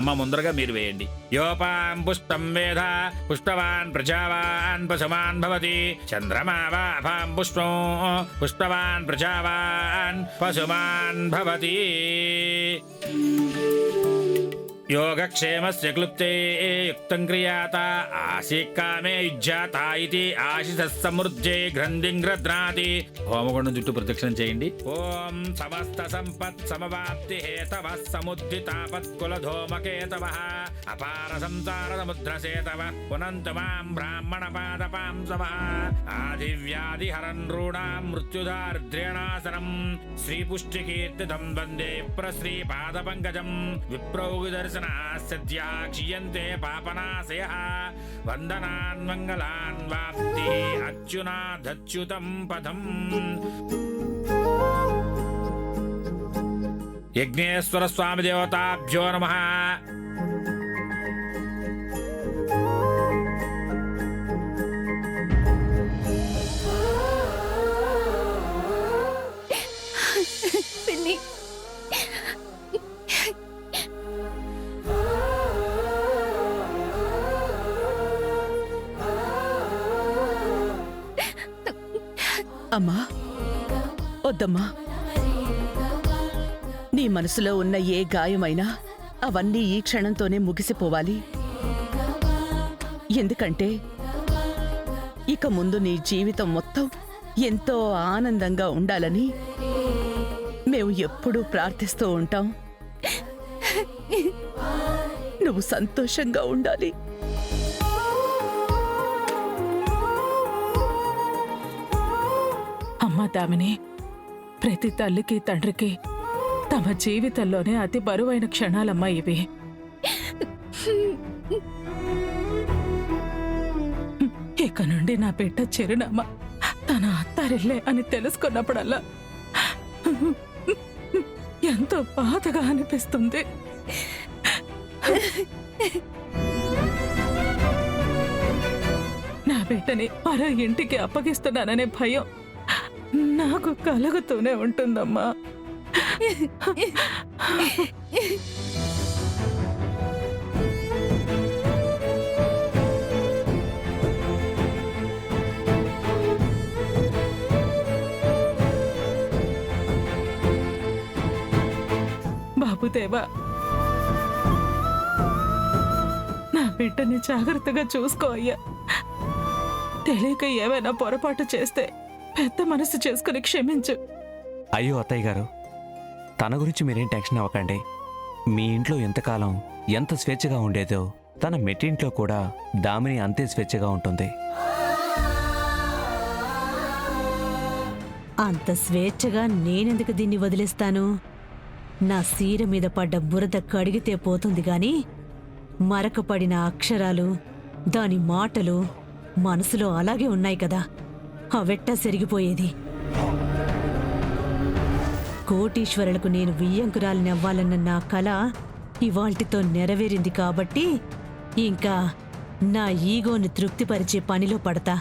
అమ్మ ముందరగా మీరు వేయండి. యోపాం పుష్టం వేద పుష్టవాన్ ప్రజావాన్ పశుమాన్ భవతి. చంద్రమా వాపాం పుష్పం పుష్టవాన్ ప్రజావాన్ పశుమాన్ భవతి. యోగక్షేమస్య క్లుప్తే యుక్తం క్రియాత ఆశీకామే యుజ్యాత ఇది ఆశిష సమృద్ధే గ్రంథిం గ్రద్రాతి. హోమగుండం చుట్టూ ప్రదక్షిణం చేయండి. ఓం సమస్త సంపత్ సమవాప్తి హేతవ సముద్ధితాపత్కుల ధూమకేతవ అపార సంసార సముద్రసేతవ పునంతు మాం బ్రాహ్మణ పాదపాంసవ ఆదివ్యాధి హరన్ రూణాం మృత్యుదారిద్ర్యనాశనం శ్రీపుష్టికీర్తితం వందే ప్రశ్రీ పాద పంకజం విప్రౌగి దర్శన సద్యాక్షియంతే పాపనాశయః వందనాన్ మంగళాన్ వాప్తి అచ్యునాధచ్యుతం పదం. యజ్ఞేశ్వర స్వామి దేవతాభ్యో నమః. పిన్ని అమ్మా వద్దమ్మా, నీ మనసులో ఉన్న ఏ గాయమైనా అవన్నీ ఈ క్షణంతోనే ముగిసిపోవాలి. ఎందుకంటే ఇక ముందు నీ జీవితం మొత్తం ఎంతో ఆనందంగా ఉండాలని మేము ఎప్పుడూ ప్రార్థిస్తూ ఉంటాం. నువ్వు సంతోషంగా ఉండాలి. అమ్మా దామిని, ప్రతి తల్లికి తండ్రికి తమ జీవితంలోనే అతి బరువైన క్షణాలమ్మా ఇవి. ఇక నుండి నా బిడ్డ చిరునామా తన అత్తారిల్లే అని తెలుసుకున్నప్పుడల్లా ఎంతో బాధగా అనిపిస్తుంది. నా బిడ్డని మరో ఇంటికి అప్పగిస్తున్నాననే భయం నాకు కలుగుతూనే ఉంటుందమ్మా. బాబుదేవా, నా బిడ్డని జాగ్రత్తగా చూసుకో అయ్యా. తెలియక ఏమైనా పొరపాటు చేస్తే పెద్ద మనసు చేసుకుని క్షమించు. అయ్యో అత్తయ్య గారు, తన గురించి మీరేం టెన్షన్ అవ్వకండి. మీ ఇంట్లో ఎంతకాలం ఎంత స్వేచ్ఛగా ఉండేదో తన మెట్టింట్లో కూడా దామిని అంతే స్వేచ్ఛగా ఉంటుంది. అంత స్వేచ్ఛగా నేనెందుకు దీన్ని వదిలేస్తాను? నా సీర మీద పడ్డ బురద కడిగితే పోతుంది గాని మరకపడిన అక్షరాలు, దాని మాటలు మనసులో అలాగే ఉన్నాయి కదా, అవెట్టా సెరిగిపోయేది. కోటీశ్వరులకు నేను వియ్యంకురాలినవ్వాలన్న నా కల ఇవాల్టితో నెరవేరింది కాబట్టి ఇంకా నా ఈగోని తృప్తిపరిచే పనిలో పడతా.